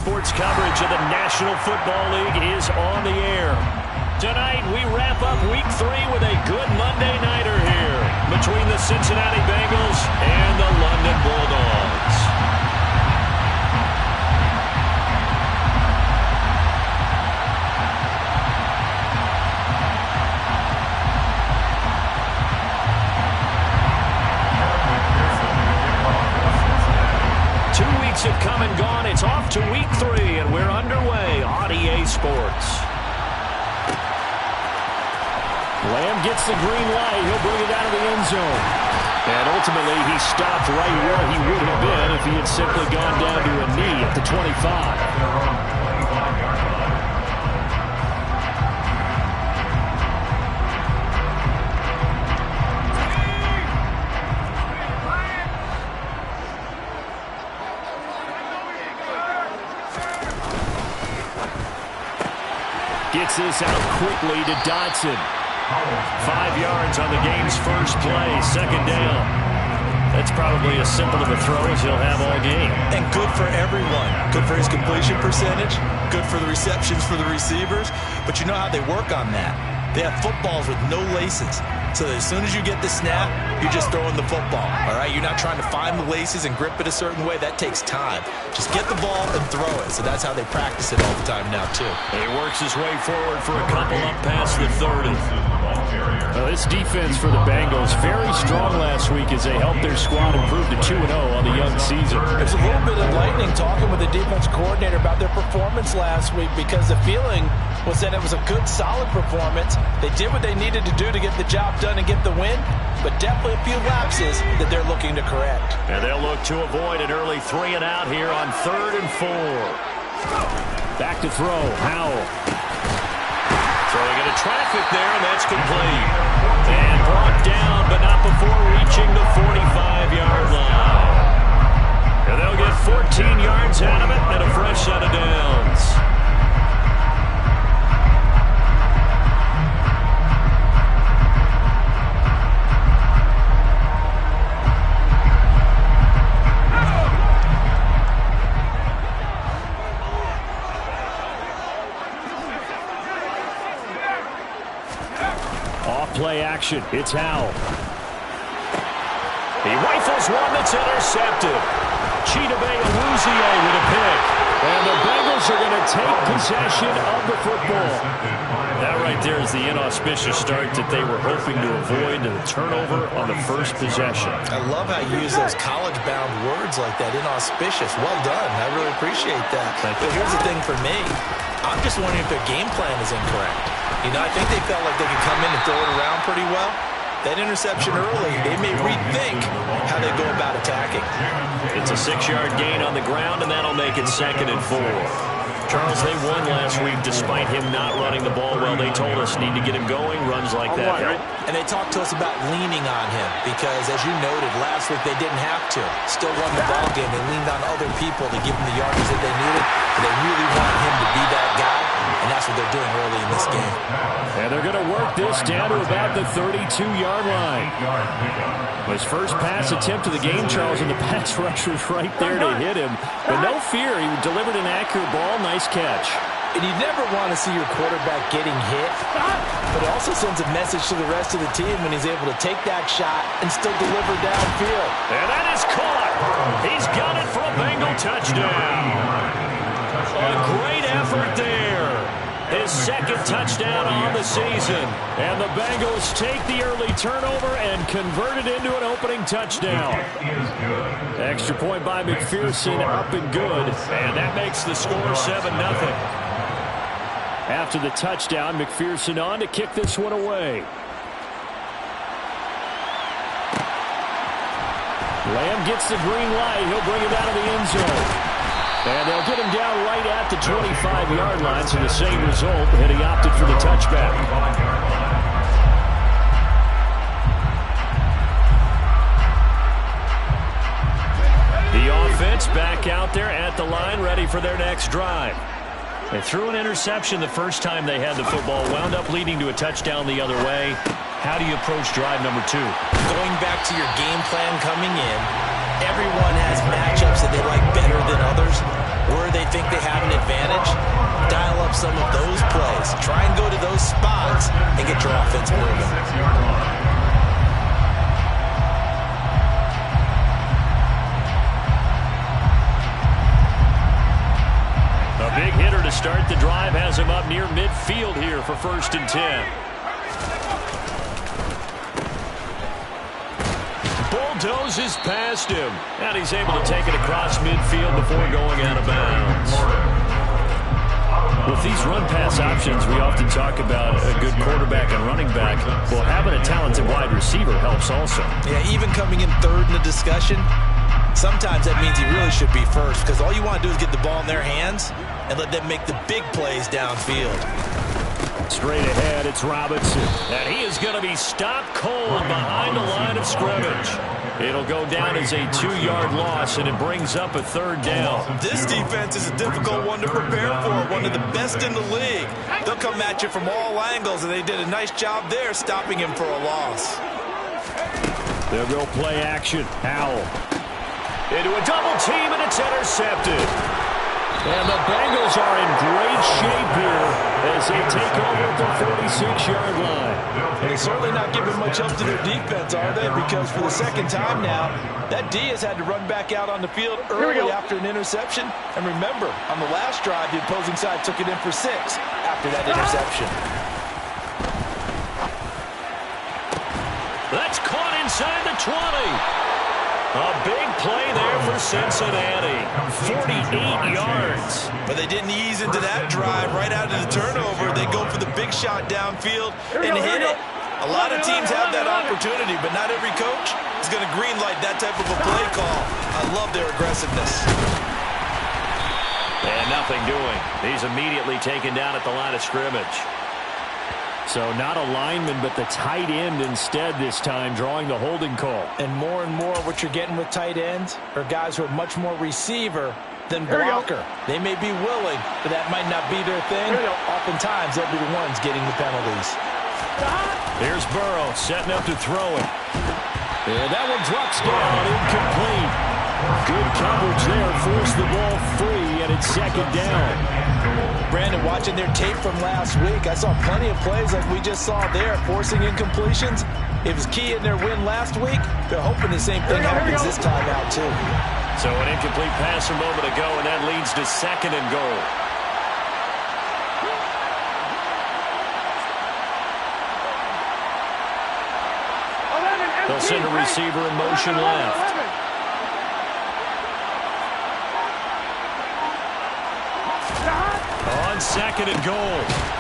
Sports coverage of the National Football League is on the air. Tonight, we wrap up Week 3 with a good Monday nighter here between the Cincinnati Bengals and the London Bulldogs. Have come and gone. It's off to Week 3, and we're underway on EA Sports. Lamb gets the green light. He'll bring it out of the end zone. And ultimately, he stopped right where he would have been if he had simply gone down to a knee at the 25. Gets this out quickly to Dodson. 5 yards on the game's first play, second down. That's probably as simple of a throw as he'll have all game. And good for everyone. Good for his completion percentage. Good for the receptions for the receivers. But you know how they work on that. They have footballs with no laces. So that as soon as you get the snap, you're just throwing the football. All right? You're not trying to find the laces and grip it a certain way. That takes time. Just get the ball and throw it. So that's how they practice it all the time now, too. He works his way forward for a couple up past the 30. This defense for the Bengals, very strong last week as they helped their squad improve to 2-0 on the young season. There's a little bit of lightning talking with the defense coordinator about their performance last week because the feeling was that it was a good, solid performance. They did what they needed to do to get the job done and get the win, but definitely a few lapses that they're looking to correct. And they'll look to avoid an early 3 and out here on 3rd and 4. Back to throw, Howell. Throwing into traffic there, and that's complete. And brought down, but not before reaching the 45-yard line. And they'll get 14 yards out of it and a fresh set of downs. Play action. It's Howell. He rifles one that's intercepted. Chidobe Awuzie with a pick. And the Bengals are going to take possession of the football. That right there is the inauspicious start that they were hoping to avoid, and the turnover on the first possession. I love how you use those college-bound words like that, inauspicious. Well done. I really appreciate that. But here's the thing for me. I'm just wondering if their game plan is incorrect. You know, I think they felt like they could come in and throw it around pretty well. That interception early, they may rethink how they go about attacking. It's a 6-yard gain on the ground, and that'll make it 2nd and 4. Charles, they won last week despite him not running the ball well. They told us need to get him going. Runs like that help. And they talked to us about leaning on him because, as you noted, last week they didn't have to. Still won the ball game. They leaned on other people to give them the yardage that they needed. And they really want him to be that guy. And that's what they're doing early in this game. And they're going to work this down to about the 32-yard line. His first pass attempt of the game, Charles, and the pass rusher was right there to hit him. But no fear, he delivered an accurate ball. Nice catch. And you never want to see your quarterback getting hit, but it also sends a message to the rest of the team when he's able to take that shot and still deliver downfield. And that is caught. He's got it for a Bengal touchdown. A great effort there. His 2nd touchdown on the season. And the Bengals take the early turnover and convert it into an opening touchdown. Extra point by McPherson, up and good. And that makes the score 7-0. After the touchdown, McPherson on to kick this one away. Lamb gets the green light. He'll bring it out of the end zone. And they'll get him down right at the 25-yard line, so the same result, and he opted for the touchback. The offense back out there at the line, ready for their next drive. They threw an interception the first time they had the football, wound up leading to a touchdown the other way. How do you approach drive number 2? Going back to your game plan coming in, everyone has matchups that they like better than others. where they think they have an advantage, dial up some of those plays. Try and go to those spots and get your offense moving. A big hitter to start the drive has him up near midfield here for 1st and 10. Bulldozes past him, and he's able to take it across midfield before going out of bounds. With these run-pass options, we often talk about a good quarterback and running back. Well, having a talented wide receiver helps also. Yeah, even coming in third in the discussion, sometimes that means he really should be first, because all you want to do is get the ball in their hands and let them make the big plays downfield. Straight ahead, it's Robinson. And he is going to be stopped cold behind the line of scrimmage. It'll go down as a 2-yard loss, and it brings up a 3rd down. This defense is a difficult one to prepare for, one of the best in the league. They'll come at you from all angles, and they did a nice job there stopping him for a loss. They'll go play action. Howell into a double team, and it's intercepted. And the Bengals are in great shape here as they take over at the 46-yard line. And they're certainly not giving much help to their defense, are they? Because for the 2nd time now, that D has had to run back out on the field early after an interception. And remember, on the last drive, the opposing side took it in for 6 after that interception. That's caught inside the 20. A big play there for Cincinnati. 48 yards. But they didn't ease into that drive right out of the turnover. They go for the big shot downfield and hit it. A lot of teams have that opportunity, but not every coach is going to greenlight that type of a play call. I love their aggressiveness. And nothing doing. He's immediately taken down at the line of scrimmage. So not a lineman, but the tight end instead this time, drawing the holding call. And more what you're getting with tight ends are guys who are much more receiver than blocker. They may be willing, but that might not be their thing. Oftentimes, they'll be the ones getting the penalties. Here's Burrow setting up to throw it. And that one drops down, incomplete. Good coverage there, forced the ball free, and it's 2nd down. Brandon, watching their tape from last week, I saw plenty of plays like we just saw there, forcing incompletions. It was key in their win last week. They're hoping the same thing happens this time out, too. So an incomplete pass a moment ago, and that leads to 2nd and goal. They'll send a receiver in motion left. On 2nd and goal.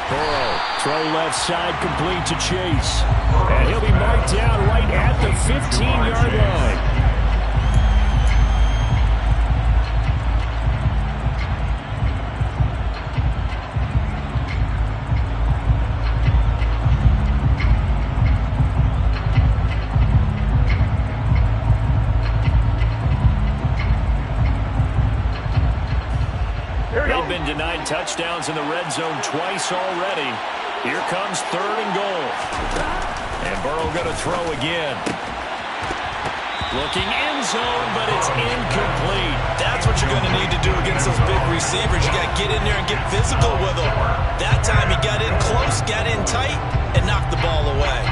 Burrow, throw left side, complete to Chase. And he'll be marked down right at the 15-yard line. Been denied touchdowns in the red zone twice already. Here comes 3rd and goal. And Burrow going to throw again. Looking end zone, but it's incomplete. That's what you're going to need to do against those big receivers. You got to get in there and get physical with them. That time he got in close, got in tight, and knocked the ball away.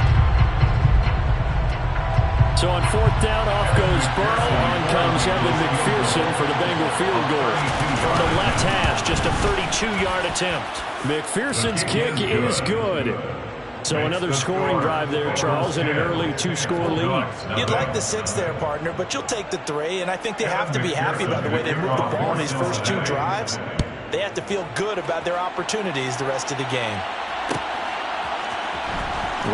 So on 4th down, off goes Burrow. On comes Evan McPherson for the Bengal field goal. From the left hash, just a 32-yard attempt. McPherson's kick is good. So another scoring drive there, Charles, and an early 2-score lead. You'd like the 6 there, partner, but you'll take the 3, and I think they have to be happy about the way they moved the ball in these first 2 drives. They have to feel good about their opportunities the rest of the game.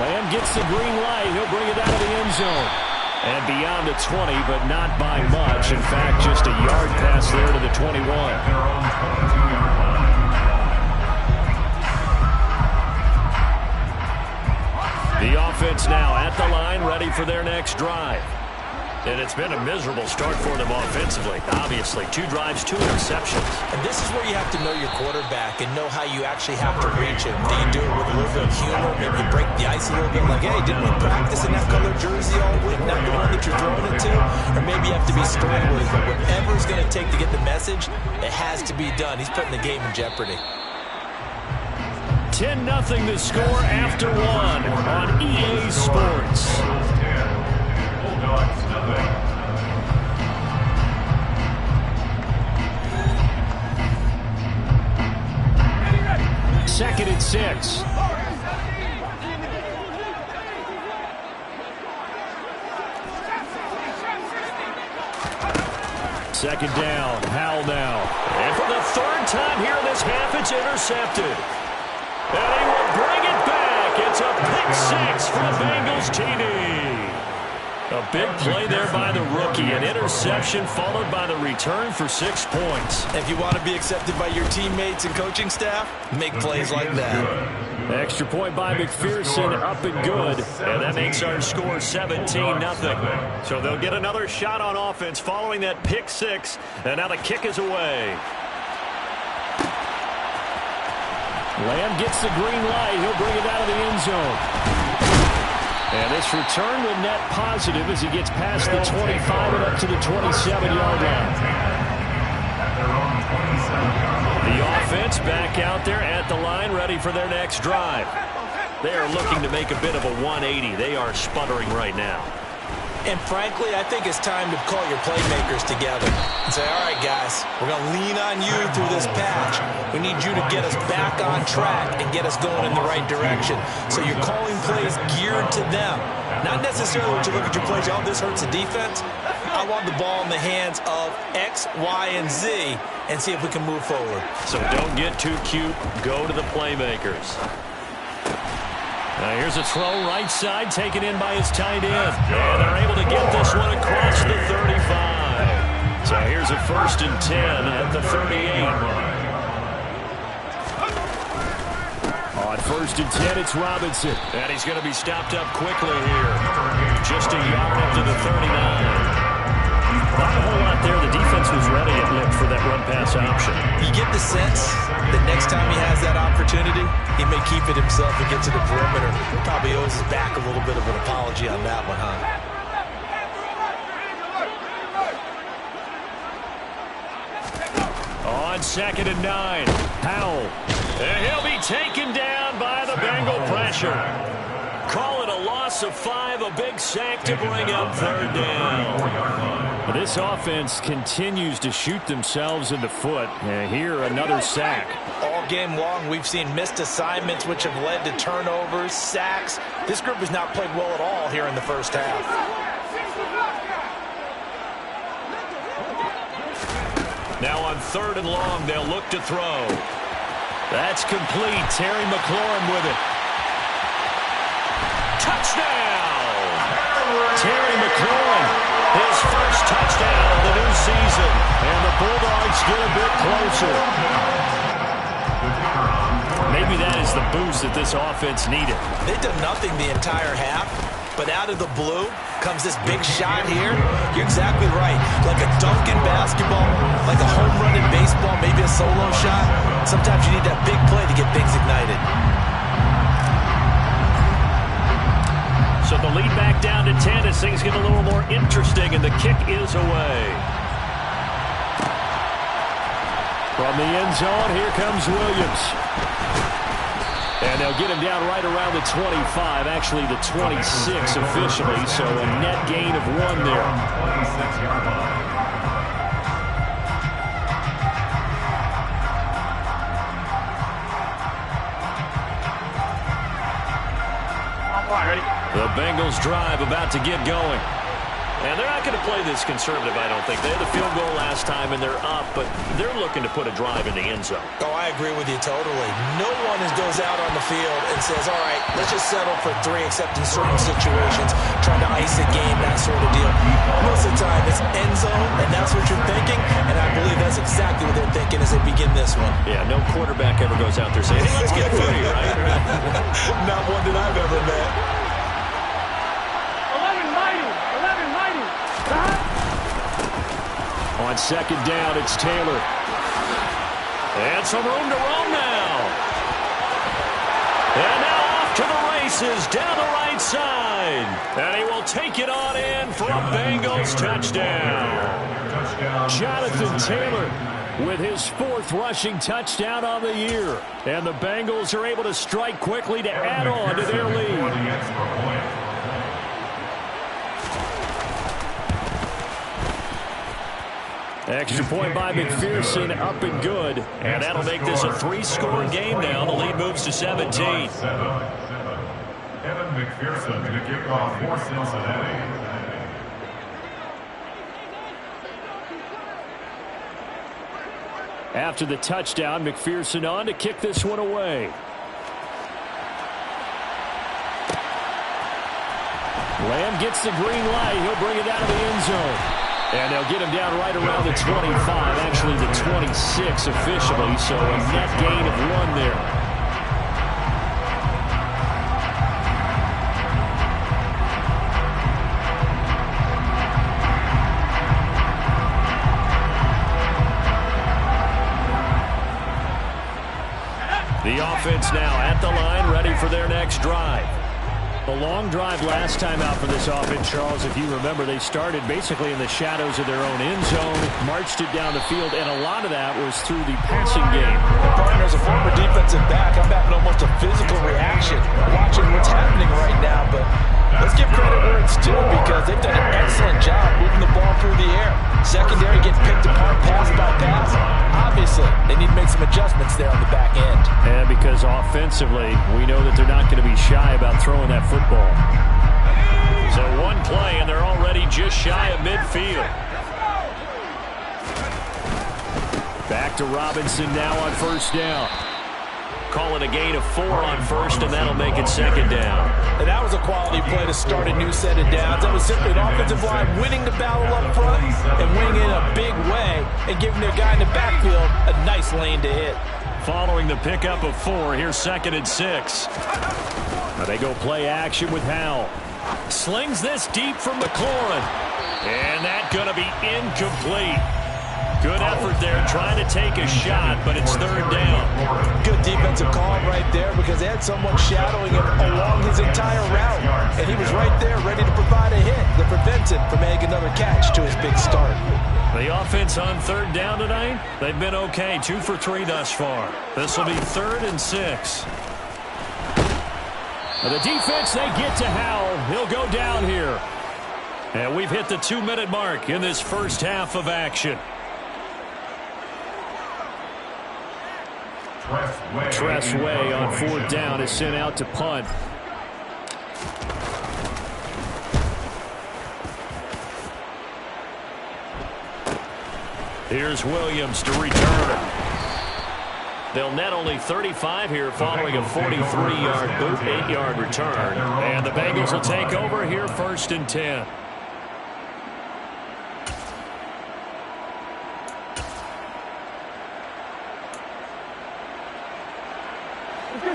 Lamb gets the green light. He'll bring it out of the end zone. And beyond the 20, but not by much. In fact, just a yard pass there to the 21. The offense now at the line, ready for their next drive. And it's been a miserable start for them offensively. Obviously, 2 drives, 2 interceptions. And this is where you have to know your quarterback and know how you actually have to reach him. Do you do it with a little bit of humor? Maybe you break the ice a little bit like, hey, didn't we practice in that color jersey all week? Not the one that you're throwing it to? Or maybe you have to be stern with it. But whatever it's going to take to get the message, it has to be done. He's putting the game in jeopardy. 10-0 the score after 1 on EA Sports. Second and 6. Second down, Howell now. And for the 3rd time here in this half, it's intercepted. And he will bring it back. It's a pick 6 for the Bengals TD. A big play there by the rookie. An interception followed by the return for 6 points. If you want to be accepted by your teammates and coaching staff, make plays like that. Extra point by McPherson, up and good. And that makes our score 17-0. So they'll get another shot on offense following that pick 6. And now the kick is away. Lamb gets the green light. He'll bring it out of the end zone. And this return will net positive as he gets past the 25 and up to the 27-yard line. The offense back out there at the line, ready for their next drive. They are looking to make a bit of a 180. They are sputtering right now. And frankly, I think it's time to call your playmakers together and say, all right, guys, we're going to lean on you through this patch. We need you to get us back on track and get us going in the right direction. So you're calling plays geared to them. Not necessarily when you look at your plays, oh, this hurts the defense. I want the ball in the hands of X, Y, and Z and see if we can move forward. So don't get too cute. Go to the playmakers. Now here's a throw right side taken in by his tight end. And they're able to get this one across the 35. So here's a 1st and 10 at the 38. On 1st and 10, it's Robinson. And he's going to be stopped up quickly here. Just a yard up to the 39. Not a whole lot there. The defense was ready, it looked, for that run-pass option. You get the sense that next time he has that opportunity, he may keep it himself and get to the perimeter. Probably owes his back a little bit of an apology on that one, huh? On 2nd and 9, Howell. And he'll be taken down by the Bengal pressure. Call it a loss of 5, a big sack to bring up 3rd down. This offense continues to shoot themselves in the foot. And here, another sack. All game long, we've seen missed assignments, which have led to turnovers, sacks. This group has not played well at all here in the first half. Now on 3rd and long, they'll look to throw. That's complete. Terry McLaurin with it. Touchdown! Terry McLaurin, his first touchdown of the new season. And the Bulldogs get a bit closer. Maybe that is the boost that this offense needed. They've done nothing the entire half, but out of the blue comes this big shot here. You're exactly right. Like a dunk in basketball, like a home run in baseball, maybe a solo shot. Sometimes you need that big play to get things ignited. So the lead back down to 10 as things get a little more interesting, and the kick is away. From the end zone, here comes Williams. And they'll get him down right around the 25, actually the 26 officially, so a net gain of 1 there. The Bengals drive about to get going. And they're not going to play this conservative, I don't think. They had the field goal last time, and they're up, but they're looking to put a drive in the end zone. Oh, I agree with you totally. No one goes out on the field and says, all right, let's just settle for 3, except in certain situations, trying to ice a game, that sort of deal. Most of the time, it's end zone, and that's what you're thinking, and I believe that's exactly what they're thinking as they begin this one. Yeah, no quarterback ever goes out there saying, hey, let's get footy, right? Not one that I've ever met. 11 mighty. The On second down, it's Taylor. And some room to roam now. And now off to the races down the right side. And he will take it on in for a Bengals touchdown. Jonathan Taylor with his 4th rushing touchdown on the year. And the Bengals are able to strike quickly to add on to their lead. Extra point by McPherson, up and good. And that'll make this a 3-score game now. The lead moves to 17. Evan McPherson to kick off for Cincinnati. After the touchdown, McPherson on to kick this one away. Lamb gets the green light. He'll bring it out of the end zone. And they'll get him down right around the 25, actually the 26 officially, so a net gain of 1 there. The offense now at the line, ready for their next drive. The long drive last time out for this offense, Charles, if you remember, they started basically in the shadows of their own end zone, marched it down the field, and a lot of that was through the passing game. Partner, as a former defensive back, I'm having almost a physical reaction watching what's happening right now, but let's give credit where it's due because they've done an excellent job moving the ball through the air. Secondary gets picked apart pass by pass. Obviously, they need to make some adjustments there on the back end. And because offensively, we know that they're not going to be shy about throwing that football. So one play, and they're already just shy of midfield. Back to Robinson now on first down. Call it a gain of 4 on first, and that'll make it second down. And that was a quality play to start a new set of downs. That was simply an offensive line winning the battle up front and winning in a big way and giving their guy in the backfield a nice lane to hit. Following the pickup of 4, here's 2nd and 6. Now they go play action with Howell. Slings this deep from McLaurin. And that's going to be incomplete. Good effort there trying to take a shot, but it's 3rd down. Good defensive call right there because they had someone shadowing him along his entire route. And he was right there ready to provide a hit that prevents him from making another catch to his big start. The offense on 3rd down tonight, they've been okay. 2 for 3 thus far. This will be 3rd and 6. Now the defense, they get to Howell. He'll go down here. And we've hit the 2-minute mark in this first half of action. Tressway on 4th down is sent out to punt. Here's Williams to return. They'll net only 35 here following a 43-yard boot, 8-yard return. And the Bengals will take over here 1st and 10.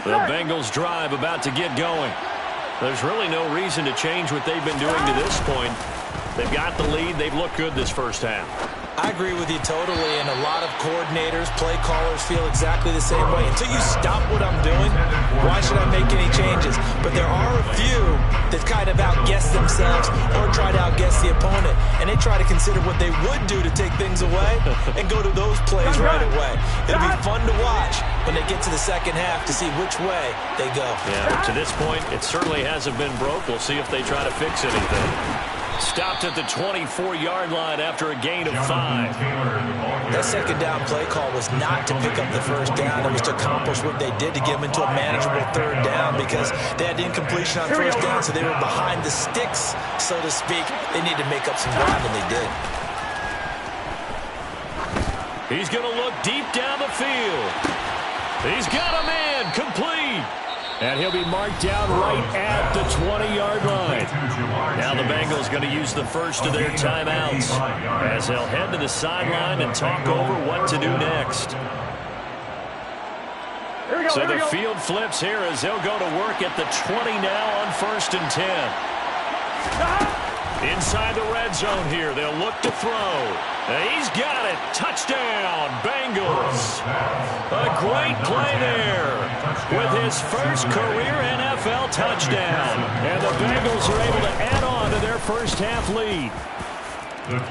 The Bengals drive about to get going. There's really no reason to change what they've been doing to this point. They've got the lead. They've looked good this first half. I agree with you totally, and a lot of coordinators, play callers feel exactly the same way. Until you stop what I'm doing, why should I make any changes? But there are a few that kind of outguess themselves or try to outguess the opponent, and they try to consider what they would do to take things away and go to those plays right away. It'll be fun to watch when they get to the second half to see which way they go. Yeah, to this point, it certainly hasn't been broke. We'll see if they try to fix anything. Stopped at the 24-yard line after a gain of 5. That second down play call was not to pick up the first down. It was to accomplish what they did to get them into a manageable 3rd down because they had incompletion on first down, so they were behind the sticks, so to speak. They needed to make up some ground, and they did. He's going to look deep down the field. He's got a man complete. And he'll be marked down right at the 20-yard line. Now the Bengals going to use the first of their timeouts as they'll head to the sideline and talk over what to do next. So the field flips here as they'll go to work at the 20 now on 1st and 10. Inside the red zone here. They'll look to throw. He's got it. Touchdown, Bengals. A great play there with his first career NFL touchdown. And the Bengals are able to add on to their first half lead.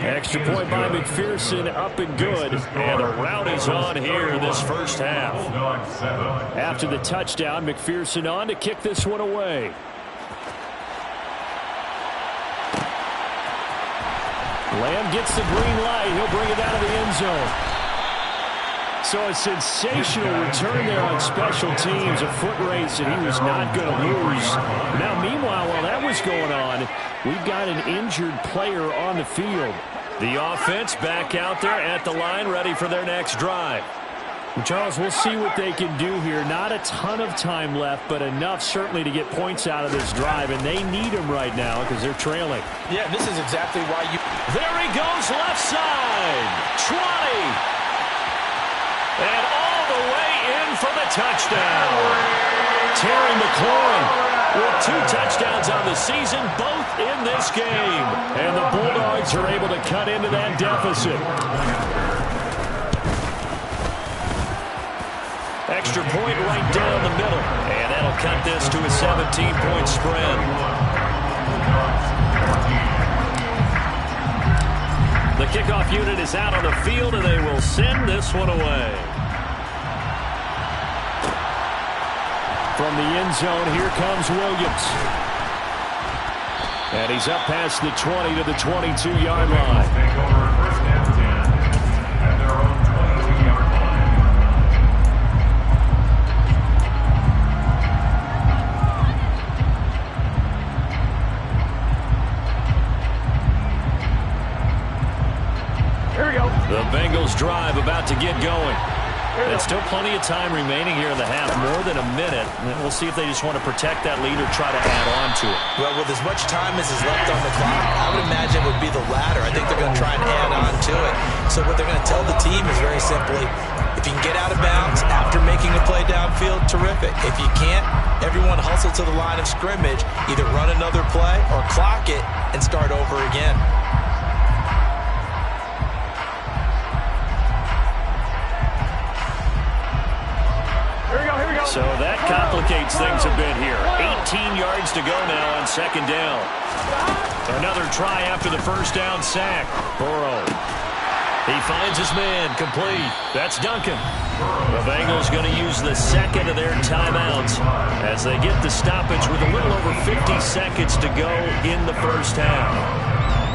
Extra point by McPherson, up and good. And the rout is on here in this first half. After the touchdown, McPherson on to kick this one away. Lamb gets the green light. He'll bring it out of the end zone. So a sensational return there on special teams. A foot race that he was not going to lose. Now, meanwhile, while that was going on, we've got an injured player on the field. The offense back out there at the line, ready for their next drive. And Charles, we'll see what they can do here. Not a ton of time left, but enough certainly to get points out of this drive, and they need them right now because they're trailing. Yeah, this is exactly why you... There he goes, left side. 20. And all the way in for the touchdown. Terry McLaurin with 2 touchdowns on the season, both in this game. And the Bulldogs are able to cut into that deficit. Extra point right down the middle. And that'll cut this to a 17-point spread. The kickoff unit is out on the field, and they will send this one away. From the end zone, here comes Williams. And he's up past the 20 to the 22-yard line. The Bengals drive about to get going. There's still plenty of time remaining here in the half, more than a minute. We'll see if they just want to protect that lead or try to add on to it. Well, with as much time as is left on the clock, I would imagine it would be the latter. I think they're going to try and add on to it. So what they're going to tell the team is very simply, if you can get out of bounds after making a play downfield, terrific. If you can't, everyone hustle to the line of scrimmage, either run another play or clock it and start over again. So that complicates things a bit here. 18 yards to go now on second down. Another try after the first down sack. Burrow. He finds his man, complete. That's Duncan. The Bengals going to use the second of their timeouts as they get the stoppage with a little over 50 seconds to go in the first half.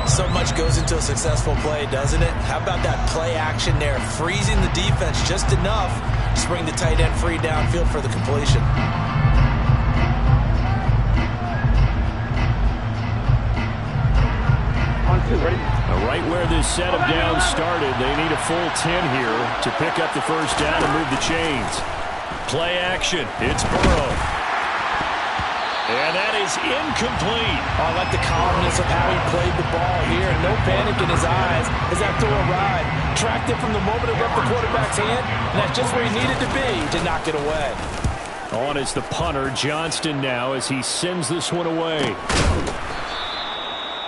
So much goes into a successful play, doesn't it? How about that play action there? Freezing the defense just enough to bring the tight end free downfield for the completion. Right where this set of downs started, they need a full 10 here to pick up the first down and move the chains. Play action. It's Burrow. And that is incomplete. I like the calmness of how he played the ball here. No panic in his eyes as that throw arrived. Tracked it from the moment it left the quarterback's hand, and that's just where he needed to be to knock it away. On is the punter, Johnston, now as he sends this one away.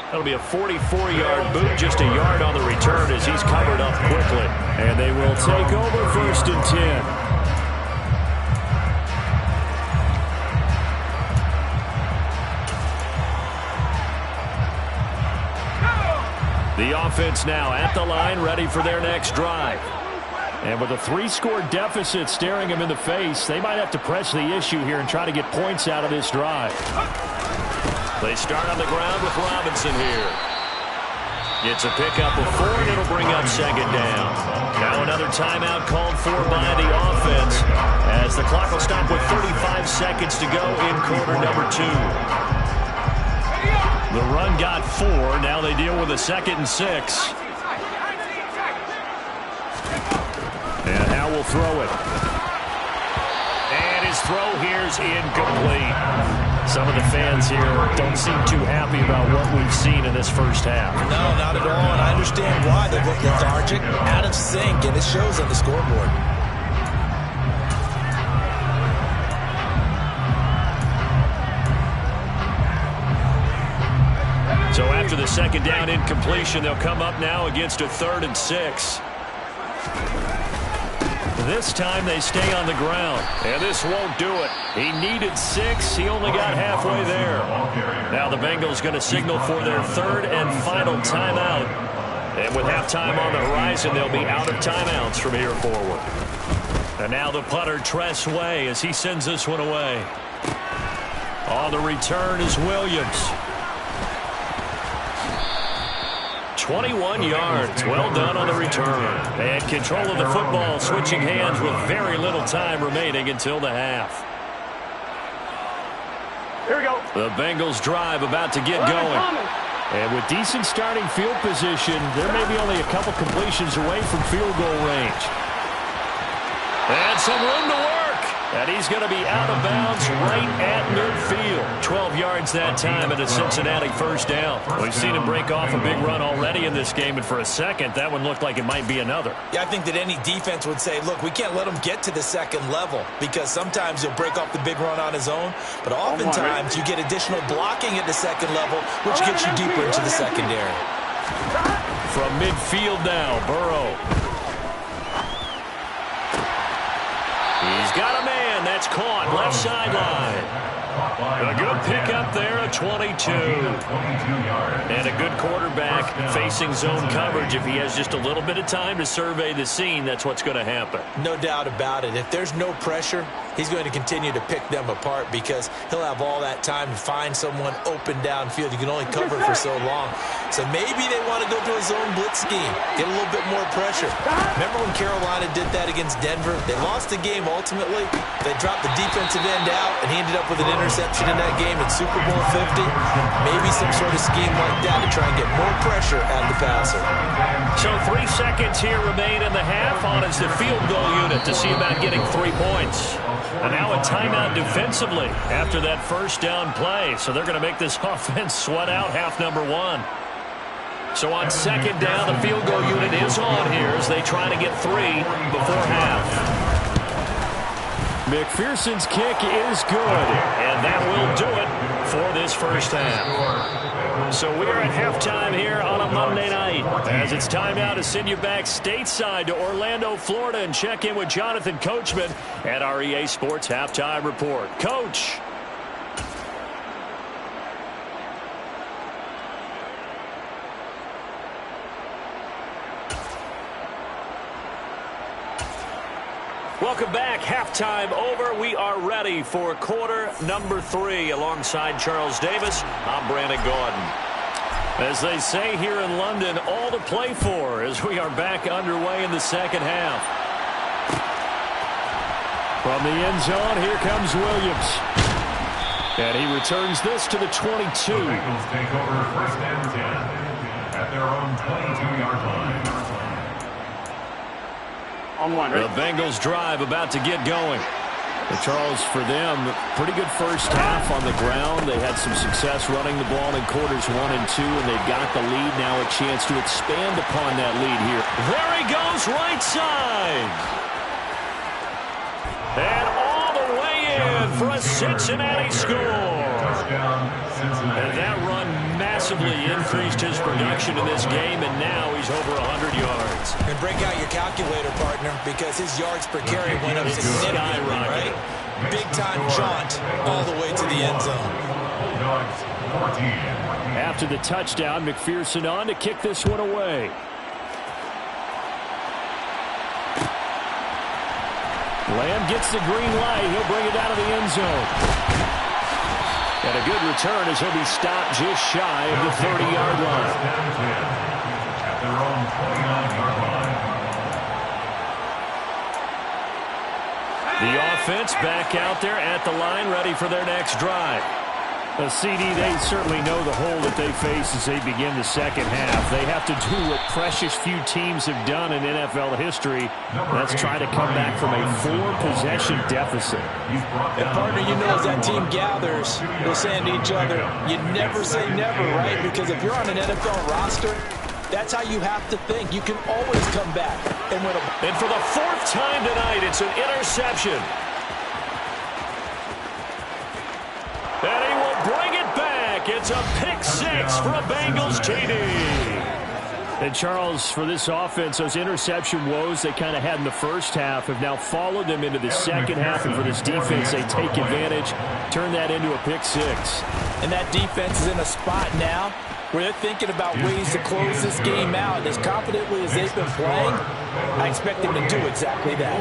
That'll be a 44-yard boot, just a yard on the return as he's covered up quickly. And they will take over first and 10. The offense now at the line, ready for their next drive. And with a 3-score deficit staring them in the face, they might have to press the issue here and try to get points out of this drive. They start on the ground with Robinson here. It's a pickup of 4, and it'll bring up second down. Now another timeout called for by the offense as the clock will stop with 35 seconds to go in quarter number 2. The run got 4. Now they deal with a 2nd and 6. And Howe will throw it. And his throw here's incomplete. Some of the fans here don't seem too happy about what we've seen in this first half. No, not at all. And I understand why. They look lethargic, out of sync, and it shows on the scoreboard. So after the second down incompletion. They'll come up now against a 3rd and 6. This time they stay on the ground, and this won't do it. He needed 6. He only got halfway there. Now the Bengals going to signal for their 3rd and final timeout. And with halftime on the horizon, they'll be out of timeouts from here forward. And now the punter, Tress Way, as he sends this one away. On the return is Williams. 21 yards. Well done on the return. And control of the football, switching hands with very little time remaining until the half. Here we go. The Bengals drive about to get going. And with decent starting field position, they're maybe only a couple completions away from field goal range. And some room to work. And he's going to be out of bounds right at midfield. 12 yards that time and a Cincinnati first down. We've seen him break off a big run already in this game, and for a second, that one looked like it might be another. Yeah, I think that any defense would say, look, we can't let him get to the second level, because sometimes he'll break off the big run on his own, but oftentimes you get additional blocking at the second level, which gets you deeper into the secondary. From midfield now, Burrow. He's got a man. That's caught. Left sideline. A good pickup there, a 22. And a good quarterback facing zone coverage. If he has just a little bit of time to survey the scene, that's what's going to happen. No doubt about it. If there's no pressure, he's going to continue to pick them apart because he'll have all that time to find someone open downfield. You can only cover for so long. So maybe they want to go to a zone blitz scheme, get a little bit more pressure. Remember when Carolina did that against Denver? They lost the game ultimately. They dropped the defensive end out, and he ended up with an interception in that game in Super Bowl 50. Maybe some sort of scheme like that to try and get more pressure at the passer. So 3 seconds here remain in the half. On is the field goal unit to see about getting 3 points. And now a timeout defensively after that first down play. So they're going to make this offense sweat out half number 1. So on second down, the field goal unit is on here as they try to get 3 before half. McPherson's kick is good, and that will do it for this first half. So we're at halftime here on a Monday night as it's time now to send you back stateside to Orlando, Florida, and check in with Jonathan Coachman at our EA Sports Halftime Report. Coach. Welcome back. Halftime over. We are ready for quarter number 3 alongside Charles Davis. I'm Brandon Gordon. As they say here in London, all to play for as we are back underway in the second half. From the end zone, here comes Williams. And he returns this to the 22. The Bengals take over first and 10 at their own 22-yard line. The Bengals drive about to get going. And Charles, for them, pretty good first half on the ground. They had some success running the ball in quarters 1 and 2, and they've got the lead now, a chance to expand upon that lead here. There he goes, right side. And all the way in for a Cincinnati score. And that run massively increased his production in this game, and now he's over 100 yards. And break out your calculator, partner, because his yards per carry went up significantly, right? Big-time jaunt all the way to the end zone. After the touchdown, McPherson on to kick this one away. Lamb gets the green light. He'll bring it out of the end zone. And a good return as he'll be stopped just shy of the 30-yard line. At their own 29-yard line. The offense back out there at the line, ready for their next drive. A CD, they certainly know the hole that they face as they begin the second half. They have to do what precious few teams have done in NFL history. Let's try to come back from a 4-possession deficit. And partner, you know, as that team gathers, they're saying to each other, you never say never, right? Because if you're on an NFL roster, that's how you have to think. You can always come back and win a ball. And for the 4th time tonight, it's an interception. And he will bring it back back. It's a pick six for a Bengals TD. And Charles, for this offense, those interception woes they kind of had in the first half have now followed them into the second half. And for this defense, they take advantage, turn that into a pick six. And that defense is in a spot now where they're thinking about ways to close this game out. And as confidently as they've been playing, I expect them to do exactly that.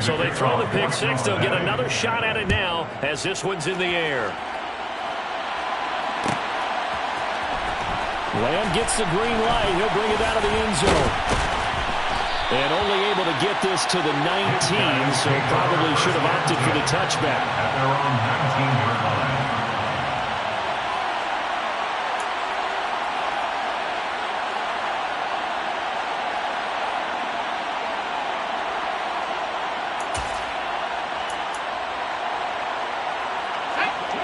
So they throw the pick six. They'll get another shot at it now as this one's in the air. Lamb gets the green light. He'll bring it out of the end zone. And only able to get this to the 19, so probably should have opted for the touchback. At their own 19-yard line.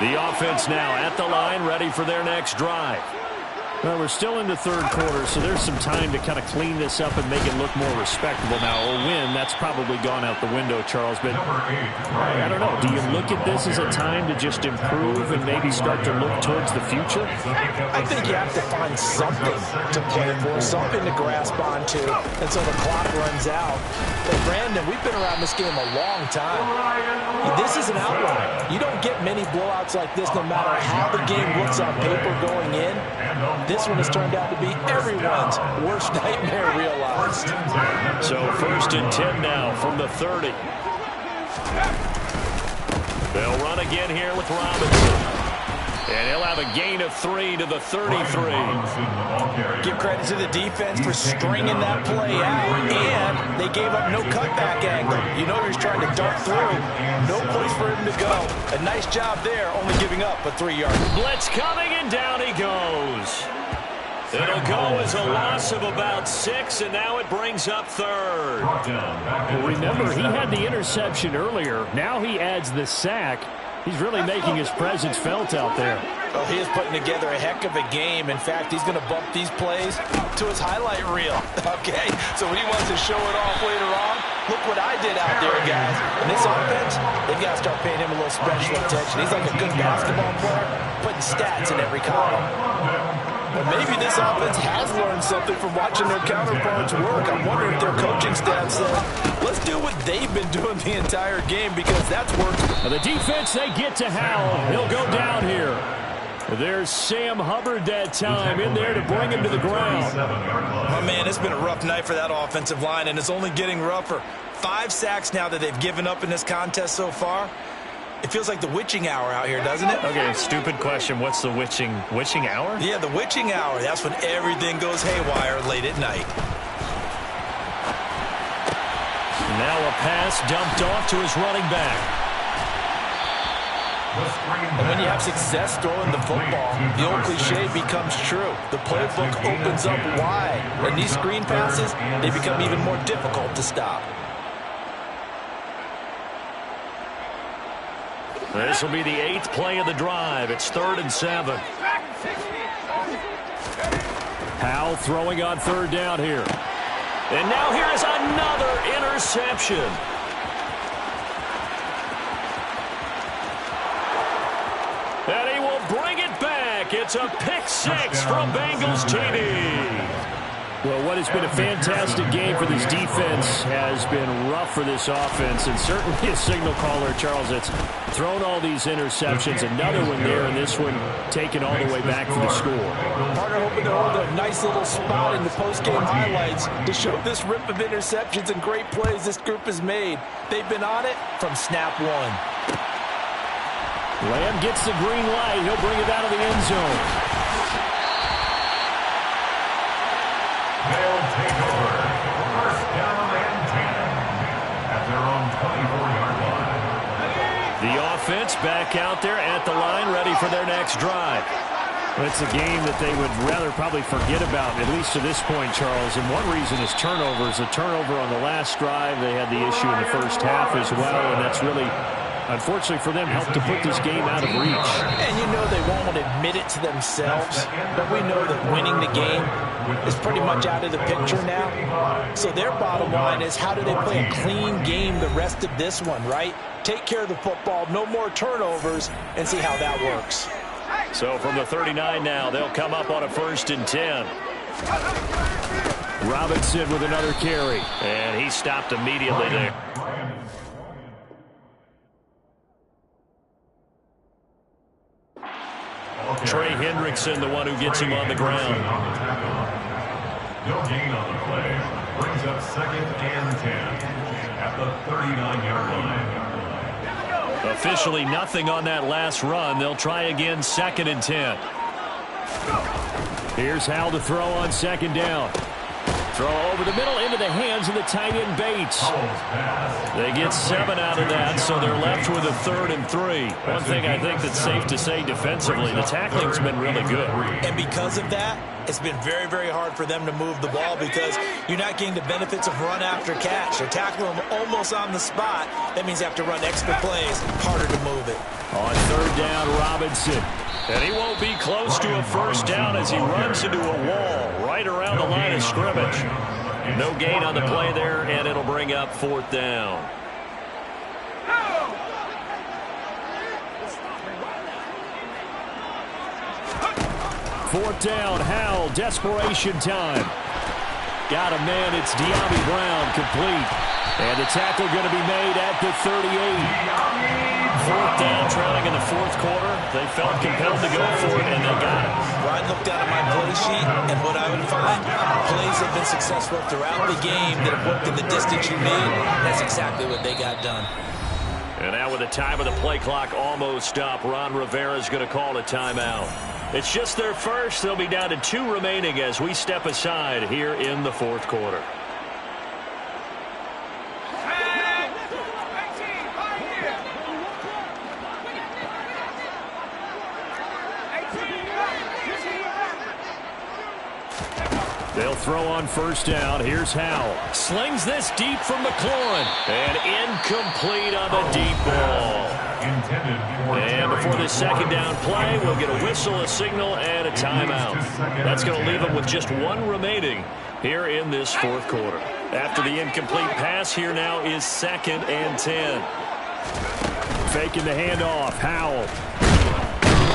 The offense now at the line, ready for their next drive. Well, we're still in the third quarter, so there's some time to kind of clean this up and make it look more respectable now. Or win, that's probably gone out the window, Charles. But I don't know. Do you look at this as a time to just improve and maybe start to look towards the future? I think you have to find something to play for, something to grasp onto until the clock runs out. But Brandon, we've been around this game a long time. This is an outlier. You don't get many blowouts like this no matter how the game looks on paper going in. This one has turned out to be everyone's worst nightmare realized. So 1st and 10 now from the 30. They'll run again here with Robinson. And he'll have a gain of 3 to the 33. Give credit to the defense for stringing that play out. And they gave up no cutback angle. You know he's trying to dart through. No place for him to go. A nice job there, only giving up a 3-yard. Blitz coming, and down he goes. It'll go as a loss of about 6, and now it brings up 3rd. Well, remember, he had the interception earlier. Now he adds the sack. He's really making his presence felt out there. Oh, he is putting together a heck of a game. In fact, he's going to bump these plays to his highlight reel. Okay, so when he wants to show it off later on, look what I did out there, guys. And this offense, they've got to start paying him a little special attention. He's like a good basketball player, putting stats in every column. But maybe this offense has learned something from watching their counterparts work. I'm wondering if their coaching staff said, let's do what they've been doing the entire game because that's worked. The defense, they get to Howell. He'll go down here. There's Sam Hubbard that time in there to bring him to the ground. Oh, man, it's been a rough night for that offensive line, and it's only getting rougher. 5 sacks now that they've given up in this contest so far. It feels like the witching hour out here, doesn't it? Okay, stupid question. What's the witching hour? Yeah, the witching hour. That's when everything goes haywire late at night. Now a pass dumped off to his running back. And when you have success throwing the football, the old cliche becomes true. The playbook opens up wide. And these screen passes, they become even more difficult to stop. This will be the 8th play of the drive. It's 3rd and 7. Howell throwing on 3rd down here. And now here is another interception. And he will bring it back. It's a pick 6 from Bengals TD. Well, what has been a fantastic game for this defense has been rough for this offense, and certainly a signal caller, Charles, that's thrown all these interceptions. Another one there, and this one taken all the way back for the score. Partner hoping to hold a nice little spot in the post-game highlights to show this rip of interceptions and great plays this group has made. They've been on it from snap one. Lamb gets the green light. He'll bring it out of the end zone. They'll take over. 1st down and 10 at their own 24-yard line. The offense back out there at the line, ready for their next drive. Well, it's a game that they would rather probably forget about, at least to this point, Charles. And one reason is turnovers. A turnover on the last drive. They had the issue in the first half as well, and that's really unfortunately for them, helped to put this game out of reach. And you know they won't admit it to themselves, but we know that winning the game is pretty much out of the picture now. So their bottom line is, how do they play a clean game the rest of this one, right? Take care of the football, no more turnovers, and see how that works. So from the 39 now, they'll come up on a 1st and 10. Robinson with another carry. And he stopped immediately there. Trey Hendrickson, the one who gets him on the ground. No gain on the play. Brings up 2nd and 10 at the 39-yard line. Officially nothing on that last run. They'll try again 2nd and 10. Here's Howell to throw on 2nd down. Throw over the middle into the hands of the tight end Bates. They get 7 out of that, so they're left with a 3rd and 3. One thing I think that's safe to say defensively, the tackling's been really good. And because of that, it's been very, very hard for them to move the ball because you're not getting the benefits of run after catch. They're tackling them almost on the spot. That means you have to run extra plays, harder to move it. On 3rd down, Robinson. And he won't be close to a 1st down as he runs into a wall right around the line of scrimmage. No gain on the play there, and it'll bring up 4th down. Fourth down, Howell, desperation time. Got a man, it's De'Ami Brown, complete. And the tackle going to be made at the 38. 4th down, trailing in the 4th quarter. They felt compelled to go for it, and they got it. Well, I looked down at my play sheet, and what I would find, plays have been successful throughout the game that have worked in the distance you need. That's exactly what they got done. And now with the time of the play clock almost up, Ron Rivera's going to call a timeout. It's just their first. They'll be down to 2 remaining as we step aside here in the 4th quarter. They'll throw on 1st down. Here's Howell. Slings this deep from McLaurin. And incomplete on the deep ball. And before the 2nd down play, we'll get a whistle, a signal, and a timeout. That's going to leave them with just 1 remaining here in this 4th quarter. After the incomplete pass, here now is 2nd and 10. Faking the handoff. Howell.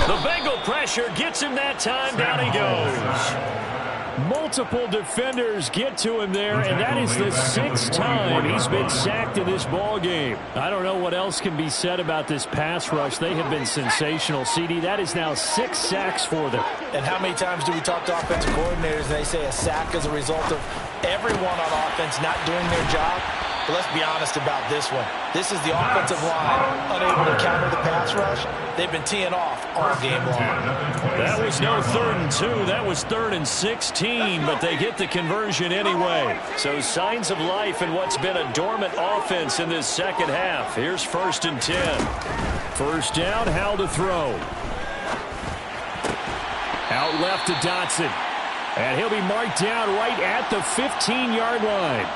The Bengal pressure gets him that time. Down he goes. Multiple defenders get to him there, and that is the 6th time he's been sacked in this ball game. I don't know what else can be said about this pass rush. They have been sensational. CD, that is now 6 sacks for them. And how many times do we talk to offensive coordinators and they say a sack is a result of everyone on offense not doing their job? But let's be honest about this one. This is the offensive line unable to counter the pass rush. They've been teeing off all game long. That was no 3rd and 2. That was 3rd and 16, but they get the conversion anyway. So signs of life in what's been a dormant offense in this 2nd half. Here's 1st and 10. 1st down, Howell to throw. Out left to Dotson. And he'll be marked down right at the 15-yard line.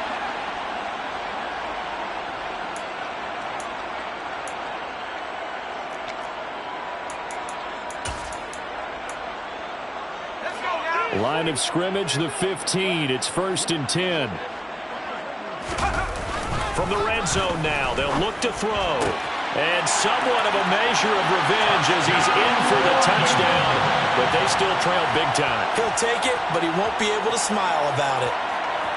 Line of scrimmage, the 15. It's 1st and 10. From the red zone now, they'll look to throw. And somewhat of a measure of revenge as he's in for the touchdown. But they still trail big time. He'll take it, but he won't be able to smile about it.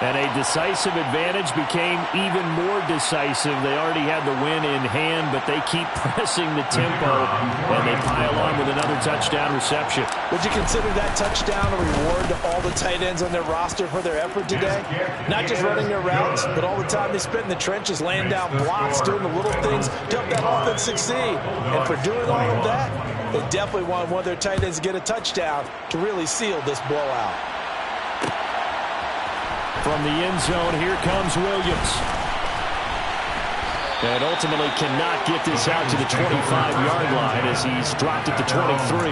And a decisive advantage became even more decisive. They already had the win in hand, but they keep pressing the tempo, and they pile on with another touchdown reception. Would you consider that touchdown a reward to all the tight ends on their roster for their effort today? Not just running their routes, but all the time they spent in the trenches, laying down blocks, doing the little things to help that offense succeed. And for doing all of that, they definitely want one of their tight ends to get a touchdown to really seal this blowout. From the end zone, here comes Williams. And ultimately cannot get this out to the 25-yard line as he's dropped at the 23.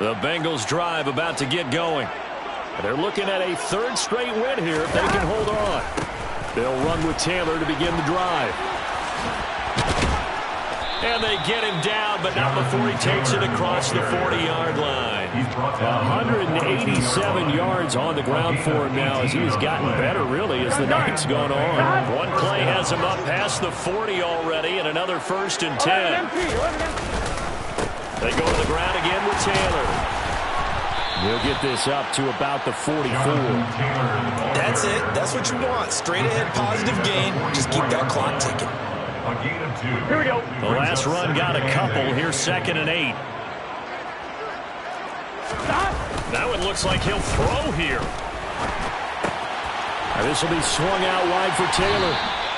The Bengals drive about to get going. They're looking at a third straight win here if they can hold on. They'll run with Taylor to begin the drive. And they get him down, but not before he takes it across the 40-yard line. 187 yards on the ground for him now as he has gotten better, really, as the night's gone on. One play has him up past the 40 already, and another 1st and 10. They go to the ground again with Taylor. He'll get this up to about the 44. That's it. That's what you want. Straight ahead positive gain. Just keep that clock ticking. Here we go. The last run got a couple. Here's 2nd and 8. That one looks like he'll throw here. This will be swung out wide for Taylor.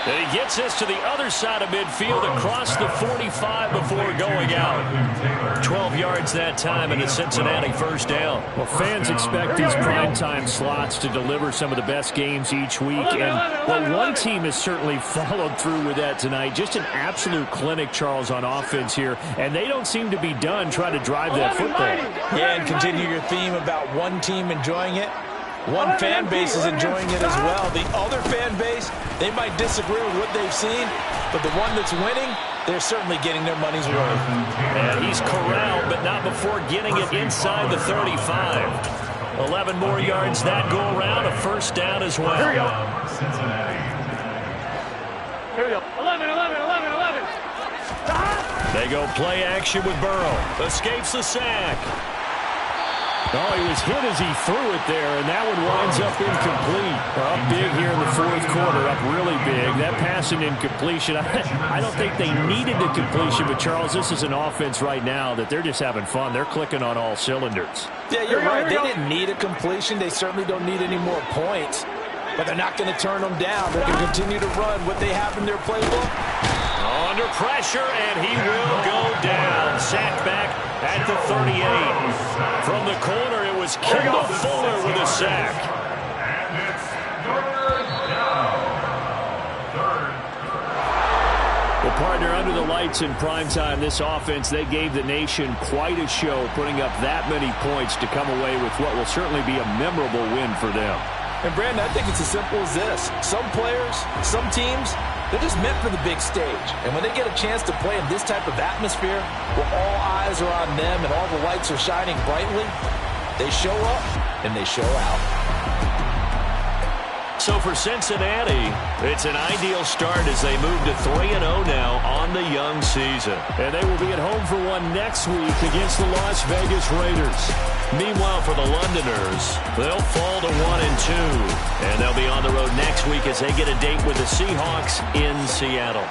And he gets this to the other side of midfield across the 45 before going out. 12 yards that time and a Cincinnati 1st down. Well, fans expect these primetime slots to deliver some of the best games each week. And well, one team has certainly followed through with that tonight. Just an absolute clinic, Charles, on offense here. And they don't seem to be done trying to drive that football. Yeah, and continue your theme about one team enjoying it. One fan base is enjoying it as well. The other fan base, they might disagree with what they've seen, but the one that's winning, they're certainly getting their money's worth. And he's corralled, but not before getting it inside the 35. 11 more yards that go around, a 1st down as well. Here we go. Cincinnati. Here we go. 11. They go play action with Burrow. Escapes the sack. Oh, he was hit as he threw it there, and that one winds up incomplete. Up big here in the 4th quarter, up really big. That pass and incompletion, I don't think they needed the completion, but Charles, this is an offense right now that they're just having fun. They're clicking on all cylinders. Yeah, you're right. They didn't need a completion. They certainly don't need any more points, but they're not going to turn them down. They're going to continue to run what they have in their playbook. Under pressure, and he will go down. Sacked back at the 38. From the corner, it was Kendall Fuller with a sack. And it's 3rd down. Well, partner, under the lights in primetime, this offense, they gave the nation quite a show, putting up that many points to come away with what will certainly be a memorable win for them. And, Brandon, I think it's as simple as this. Some players, some teams, they're just meant for the big stage. And when they get a chance to play in this type of atmosphere where all eyes are on them and all the lights are shining brightly, they show up and they show out. So for Cincinnati, it's an ideal start as they move to 3-0 now on the young season. And they will be at home for one next week against the Las Vegas Raiders. Meanwhile, for the Londoners, they'll fall to 1-2. And they'll be on the road next week as they get a date with the Seahawks in Seattle.